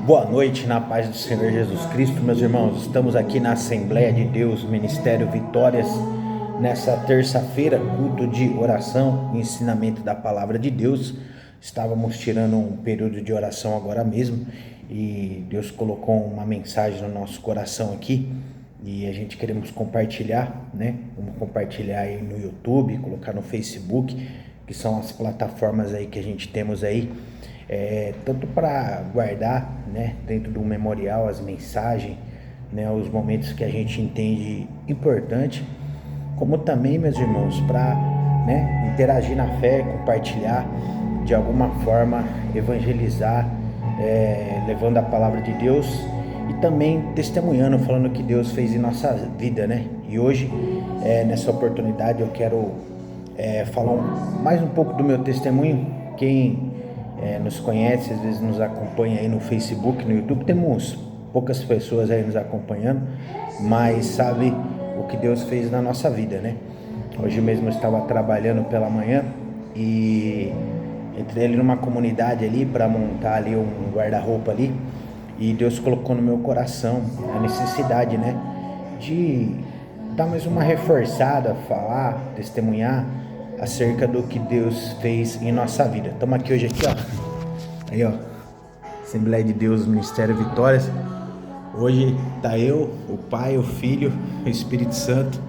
Boa noite, na paz do Senhor Jesus Cristo, meus irmãos. Estamos aqui na Assembleia de Deus, Ministério Vitórias, nessa terça-feira, culto de oração e ensinamento da Palavra de Deus. Estávamos tirando um período de oração agora mesmo e Deus colocou uma mensagem no nosso coração aqui e a gente queremos compartilhar, né? Vamos compartilhar aí no YouTube, colocar no Facebook, que são as plataformas aí que a gente temos aí. Tanto para guardar, né, dentro do memorial as mensagens, né, os momentos que a gente entende importante, como também, meus irmãos, para, né, interagir na fé, compartilhar de alguma forma, evangelizar, levando a palavra de Deus e também testemunhando, falando o que Deus fez em nossa vida, né? E hoje, nessa oportunidade, eu quero falar mais um pouco do meu testemunho. Quem nos conhece, às vezes nos acompanha aí no Facebook, no YouTube, temos poucas pessoas aí nos acompanhando, mas sabe o que Deus fez na nossa vida, né? Hoje mesmo eu estava trabalhando pela manhã e entrei ali numa comunidade ali para montar ali um guarda-roupa ali, e Deus colocou no meu coração a necessidade, né, de dar mais uma reforçada, falar, testemunhar acerca do que Deus fez em nossa vida. Estamos aqui hoje, aí ó, Assembleia de Deus, Ministério Vitórias. Hoje tá eu, o Pai, o Filho, o Espírito Santo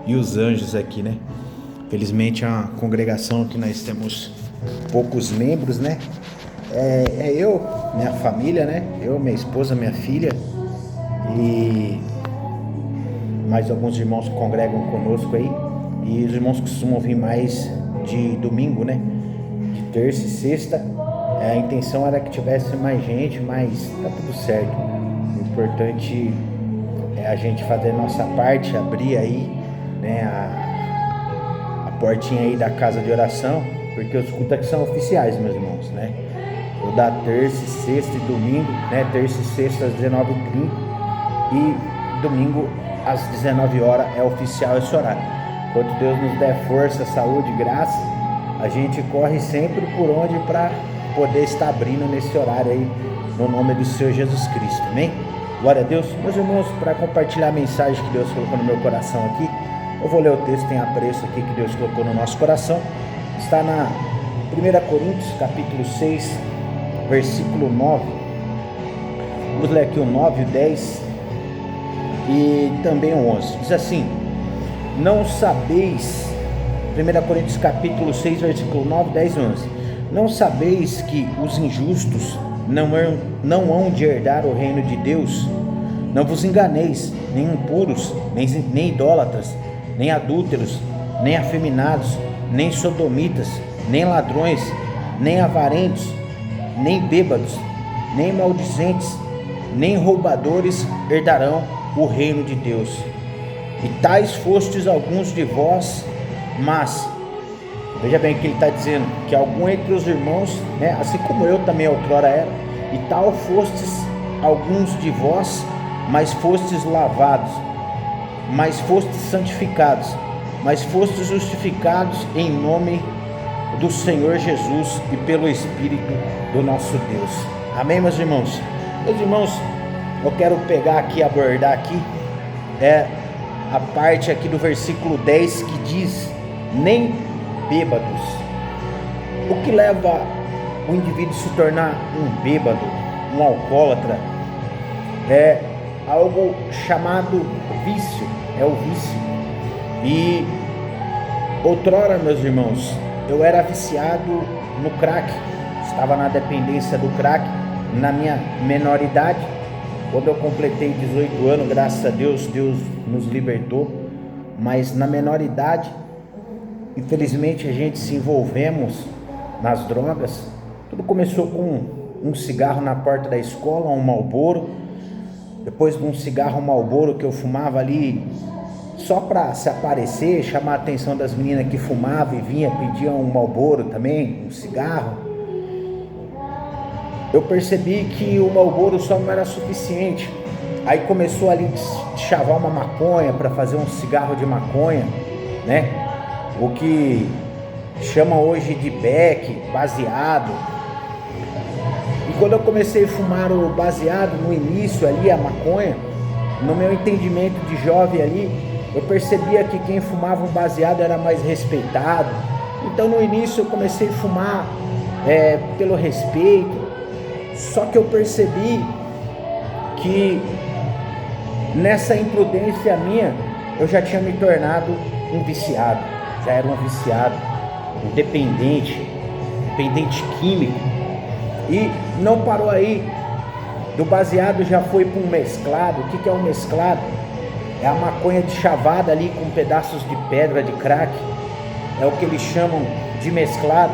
e os anjos aqui, né? Felizmente é uma congregação que nós temos poucos membros, né? Eu, minha família, né? Eu, minha esposa, minha filha e mais alguns irmãos que congregam conosco aí. E os irmãos costumam vir mais de domingo, né? De terça e sexta. A intenção era que tivesse mais gente, mas tá tudo certo. O importante é a gente fazer a nossa parte, abrir aí, né, a portinha aí da casa de oração, porque os cultos aqui são oficiais, meus irmãos, né? O da terça, sexta e domingo, né? Terça e sexta às 19h30 e domingo às 19 horas é oficial esse horário. Enquanto Deus nos der força, saúde e graça, a gente corre sempre por onde para poder estar abrindo nesse horário aí, no nome do Senhor Jesus Cristo, amém? Glória a Deus. Meus irmãos, para compartilhar a mensagem que Deus colocou no meu coração aqui, eu vou ler o texto em apreço aqui que Deus colocou no nosso coração. Está na 1 Coríntios, capítulo 6, versículo 9. Vamos ler aqui o 9, o 10 e também o 11. Diz assim: não sabeis, 1 Coríntios capítulo 6, versículo 9, 10 e 11. Não sabeis que os injustos não hão de herdar o reino de Deus? Não vos enganeis, nem impuros, nem idólatras, nem adúlteros, nem afeminados, nem sodomitas, nem ladrões, nem avarentos, nem bêbados, nem maldizentes, nem roubadores herdarão o reino de Deus. E tais fostes alguns de vós, mas, veja bem o que ele está dizendo, que algum entre os irmãos, né, assim como eu também outrora era, e tal fostes alguns de vós, mas fostes lavados, mas fostes santificados, mas fostes justificados em nome do Senhor Jesus e pelo Espírito do nosso Deus. Amém, meus irmãos? Meus irmãos, eu quero pegar aqui, abordar aqui, a parte aqui do versículo 10 que diz: nem bêbados. O que leva o indivíduo a se tornar um bêbado, um alcoólatra, é algo chamado vício, é o vício. E outrora, meus irmãos, eu era viciado no crack, estava na dependência do crack na minha menoridade. Quando eu completei 18 anos, graças a Deus, Deus nos libertou. Mas na menoridade, infelizmente, a gente se envolvemos nas drogas. Tudo começou com um cigarro na porta da escola, um Marlboro. Depois de um cigarro Marlboro que eu fumava ali só para se aparecer, chamar a atenção das meninas que fumavam e vinha, pediam um Marlboro também, um cigarro. Eu percebi que o Marlboro só não era suficiente. Aí começou ali a chavar uma maconha para fazer um cigarro de maconha, né? O que chama hoje de beck, baseado. E quando eu comecei a fumar o baseado no início ali, a maconha, no meu entendimento de jovem ali, eu percebia que quem fumava um baseado era mais respeitado. Então no início eu comecei a fumar pelo respeito, só que eu percebi que nessa imprudência minha, eu já tinha me tornado um viciado, já era um viciado, um dependente químico. E não parou aí, do baseado já foi para um mesclado. O que é um mesclado? É a maconha de chavada ali com pedaços de pedra, de crack, é o que eles chamam de mesclado.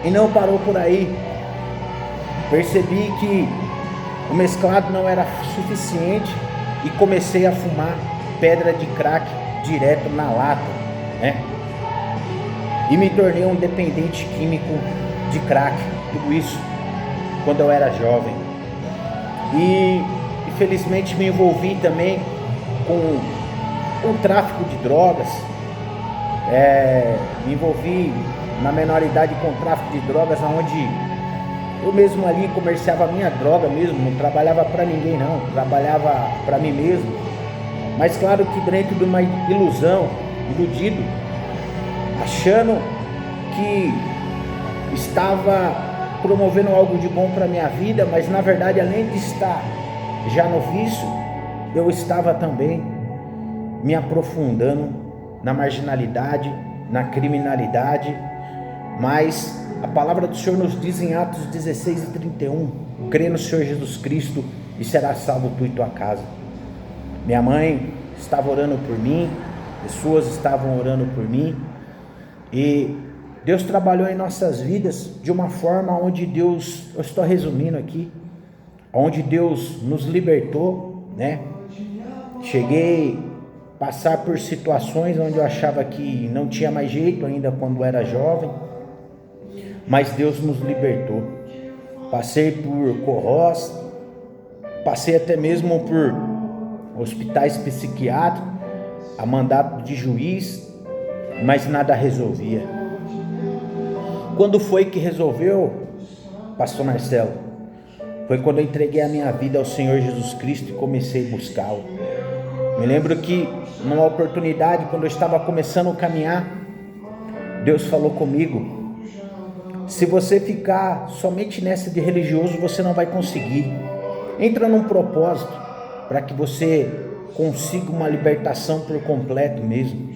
E não parou por aí, percebi que o mesclado não era suficiente e comecei a fumar pedra de crack direto na lata, né? E me tornei um dependente químico de crack, tudo isso quando eu era jovem. E infelizmente me envolvi também com o tráfico de drogas, me envolvi na menoridade com tráfico de drogas, onde eu mesmo ali comerciava a minha droga mesmo, não trabalhava para ninguém não, trabalhava para mim mesmo. Mas claro que dentro de uma ilusão, iludido, achando que estava promovendo algo de bom para minha vida, mas na verdade, além de estar já no vício, eu estava também me aprofundando na marginalidade, na criminalidade. Mas a palavra do Senhor nos diz em Atos 16:31, crê no Senhor Jesus Cristo e será salvo tu e tua casa. Minha mãe estava orando por mim, pessoas estavam orando por mim, e Deus trabalhou em nossas vidas de uma forma onde Deus, eu estou resumindo aqui, onde Deus nos libertou, né? Cheguei a passar por situações onde eu achava que não tinha mais jeito ainda quando era jovem, mas Deus nos libertou. Passei por Corrós, passei até mesmo por hospitais psiquiátricos, a mandato de juiz, mas nada resolvia. Quando foi que resolveu, pastor Marcelo? Foi quando eu entreguei a minha vida ao Senhor Jesus Cristo e comecei a buscá-lo. Me lembro que numa oportunidade, quando eu estava começando a caminhar, Deus falou comigo: se você ficar somente nessa de religioso, você não vai conseguir. Entra num propósito para que você consiga uma libertação por completo mesmo.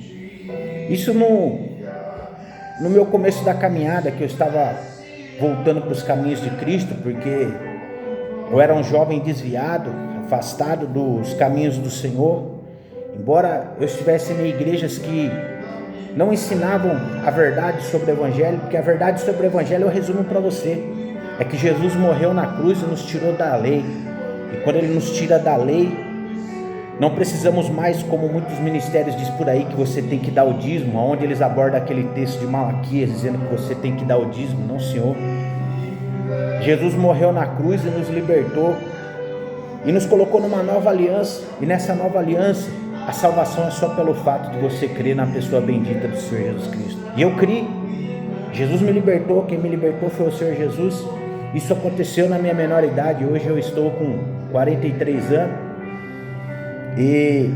Isso no meu começo da caminhada, que eu estava voltando para os caminhos de Cristo, porque eu era um jovem desviado, afastado dos caminhos do Senhor. Embora eu estivesse em igrejas que não ensinavam a verdade sobre o Evangelho, porque a verdade sobre o Evangelho eu resumo para você, é que Jesus morreu na cruz e nos tirou da lei, e quando Ele nos tira da lei, não precisamos mais, como muitos ministérios diz por aí, que você tem que dar o dízimo, onde eles abordam aquele texto de Malaquias, dizendo que você tem que dar o dízimo. Não, Senhor. Jesus morreu na cruz e nos libertou, e nos colocou numa nova aliança, e nessa nova aliança, a salvação é só pelo fato de você crer na pessoa bendita do Senhor Jesus Cristo. E eu criei. Jesus me libertou, quem me libertou foi o Senhor Jesus. Isso aconteceu na minha menor idade. Hoje eu estou com 43 anos. E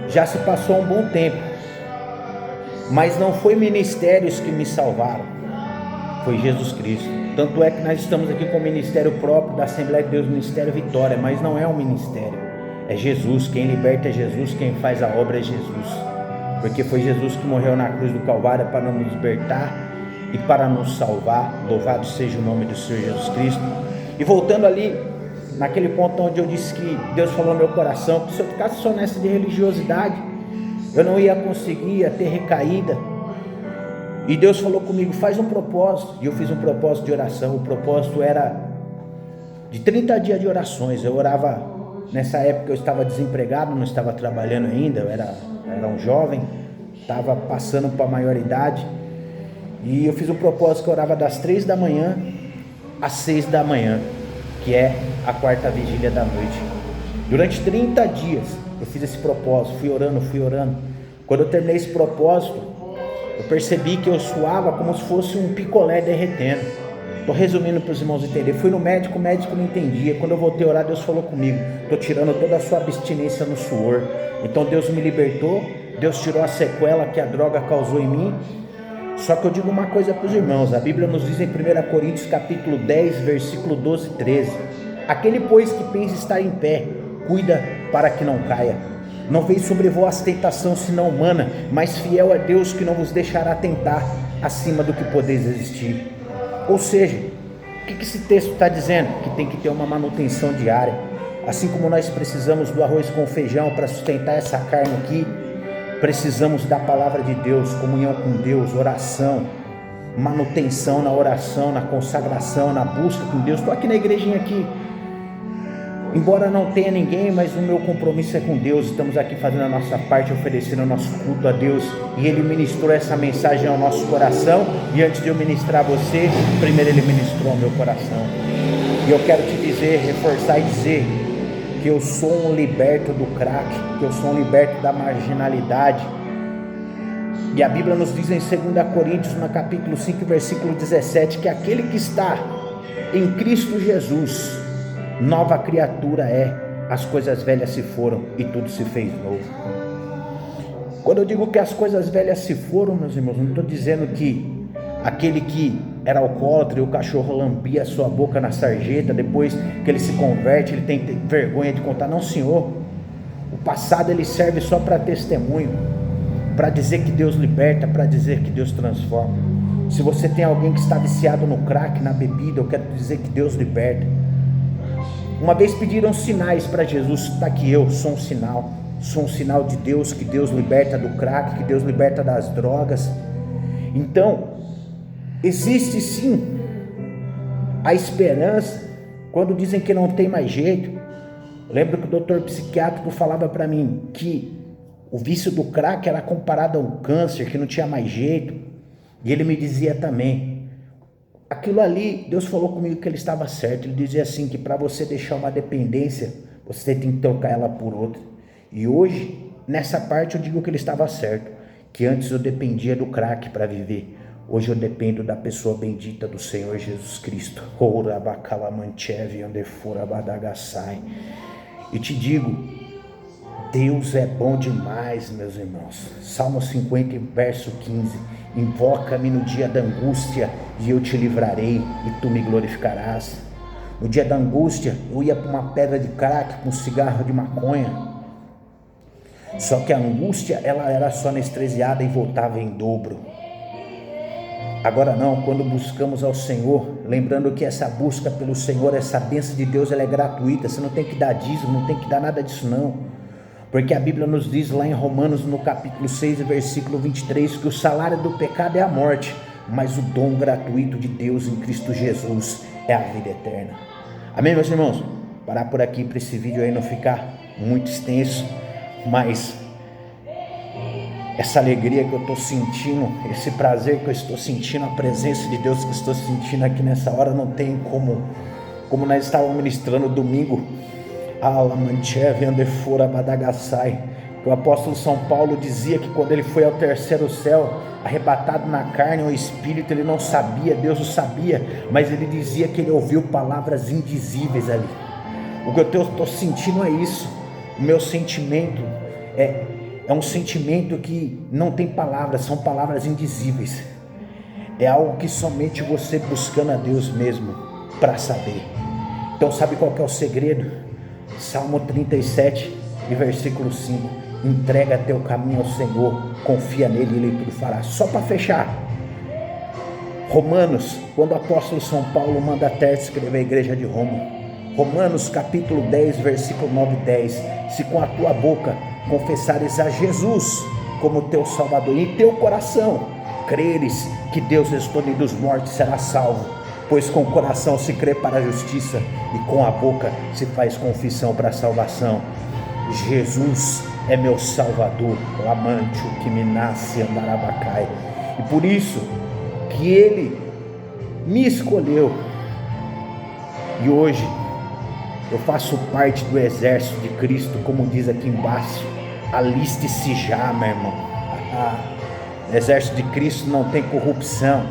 já se passou um bom tempo. Mas não foi ministérios que me salvaram, foi Jesus Cristo. Tanto é que nós estamos aqui com o ministério próprio da Assembleia de Deus, Ministério Vitória. Mas não é um ministério. É Jesus, quem liberta é Jesus, quem faz a obra é Jesus. Porque foi Jesus que morreu na cruz do Calvário para nos libertar e para nos salvar. Louvado seja o nome do Senhor Jesus Cristo. E voltando ali, naquele ponto onde eu disse que Deus falou no meu coração, que se eu ficasse só nessa de religiosidade, eu não ia conseguir, ia ter recaída. E Deus falou comigo: faz um propósito. E eu fiz um propósito de oração. O propósito era de 30 dias de orações. Eu orava. Nessa época eu estava desempregado, não estava trabalhando ainda, eu era um jovem, estava passando para a maioridade, e eu fiz um propósito que eu orava das 3 da manhã às 6 da manhã, que é a quarta vigília da noite. Durante 30 dias eu fiz esse propósito, fui orando. Quando eu terminei esse propósito, eu percebi que eu suava como se fosse um picolé derretendo. Estou resumindo para os irmãos entenderem. Fui no médico, o médico não entendia. Quando eu voltei a orar, Deus falou comigo: estou tirando toda a sua abstinência no suor. Então Deus me libertou, Deus tirou a sequela que a droga causou em mim. Só que eu digo uma coisa para os irmãos, a Bíblia nos diz em 1 Coríntios capítulo 10, versículo 12 e 13: aquele pois que pensa estar em pé, cuida para que não caia. Não veio sobre vós tentação senão humana, mas fiel é Deus que não vos deixará tentar acima do que podeis resistir. Ou seja, o que esse texto está dizendo? Que tem que ter uma manutenção diária. Assim como nós precisamos do arroz com feijão para sustentar essa carne aqui, precisamos da palavra de Deus, comunhão com Deus, oração, manutenção na oração, na consagração, na busca com Deus. Estou aqui na igrejinha aqui, embora não tenha ninguém, mas o meu compromisso é com Deus. Estamos aqui fazendo a nossa parte, oferecendo o nosso culto a Deus, e Ele ministrou essa mensagem ao nosso coração, e antes de eu ministrar a você, primeiro Ele ministrou ao meu coração. E eu quero te dizer, reforçar e dizer que eu sou um liberto do crack, que eu sou um liberto da marginalidade. E a Bíblia nos diz em 2 Coríntios, no capítulo 5, versículo 17, que aquele que está em Cristo Jesus, nova criatura é, as coisas velhas se foram e tudo se fez novo. Quando eu digo que as coisas velhas se foram, meus irmãos, não estou dizendo que aquele que era alcoólatra e o cachorro lambia a sua boca na sarjeta, depois que ele se converte, ele tem vergonha de contar. Não, senhor, o passado ele serve só para testemunho, para dizer que Deus liberta, para dizer que Deus transforma. Se você tem alguém que está viciado no crack, na bebida, eu quero dizer que Deus liberta. Uma vez pediram sinais para Jesus, está aqui, eu sou um sinal de Deus, que Deus liberta do crack, que Deus liberta das drogas. Então, existe sim a esperança, quando dizem que não tem mais jeito. Eu lembro que o doutor psiquiátrico falava para mim que o vício do crack era comparado a um câncer, que não tinha mais jeito, e ele me dizia também, aquilo ali, Deus falou comigo que ele estava certo. Ele dizia assim, que para você deixar uma dependência, você tem que trocar ela por outra. E hoje, nessa parte eu digo que ele estava certo, que antes eu dependia do crack para viver. Hoje eu dependo da pessoa bendita do Senhor Jesus Cristo. E te digo, Deus é bom demais, meus irmãos. Salmo 50, verso 15. Invoca-me no dia da angústia e eu te livrarei e tu me glorificarás. No dia da angústia eu ia para uma pedra de crack, para um cigarro de maconha. Só que a angústia ela era só anestesiada e voltava em dobro. Agora não, quando buscamos ao Senhor, lembrando que essa busca pelo Senhor, essa bênção de Deus, ela é gratuita. Você não tem que dar dízimo, não tem que dar nada disso não. Porque a Bíblia nos diz lá em Romanos, no capítulo 6, versículo 23, que o salário do pecado é a morte, mas o dom gratuito de Deus em Cristo Jesus é a vida eterna. Amém, meus irmãos? Parar por aqui para esse vídeo aí não ficar muito extenso, mas essa alegria que eu estou sentindo, esse prazer que eu estou sentindo, a presença de Deus que eu estou sentindo aqui nessa hora, não tem como nós estávamos ministrando domingo, o apóstolo São Paulo dizia que quando ele foi ao terceiro céu, arrebatado na carne ou espírito, ele não sabia, Deus o sabia, mas ele dizia que ele ouviu palavras indizíveis ali. O que eu estou sentindo é isso. O meu sentimento é um sentimento que não tem palavras, são palavras indizíveis. É algo que somente você buscando a Deus mesmo para saber. Então sabe qual que é o segredo? Salmo 37 e versículo 5. Entrega teu caminho ao Senhor, confia nele e ele tudo fará. Só para fechar, Romanos, quando o apóstolo São Paulo manda Tércio escrever a igreja de Roma, Romanos capítulo 10, versículo 9 e 10, se com a tua boca confessares a Jesus como teu Salvador e em teu coração creres que Deus ressuscitou dos mortos, será salvo, pois com o coração se crê para a justiça e com a boca se faz confissão para a salvação. Jesus é meu Salvador, lamante o que me nasce andarabacai, e por isso que Ele me escolheu, e hoje eu faço parte do exército de Cristo, como diz aqui embaixo, aliste-se já, meu irmão. Exército de Cristo não tem corrupção.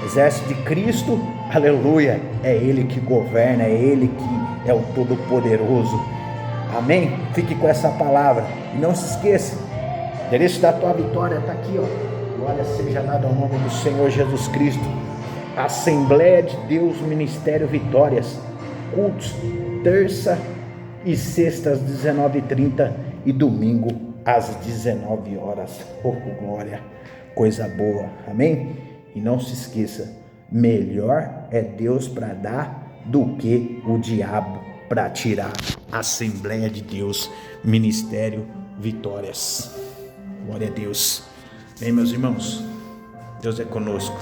Exército de Cristo, Aleluia, é Ele que governa, é Ele que é o Todo-Poderoso. Amém? Fique com essa palavra e não se esqueça, o endereço da tua vitória está aqui, ó. Glória seja dada ao nome do Senhor Jesus Cristo. Assembleia de Deus, Ministério Vitórias, cultos terça e sexta às 19h30 e domingo às 19 horas. Oh, glória, coisa boa, amém? E não se esqueça, melhor é Deus para dar do que o diabo para tirar. Assembleia de Deus, Ministério Vitórias. Glória a Deus. Bem, meus irmãos, Deus é conosco.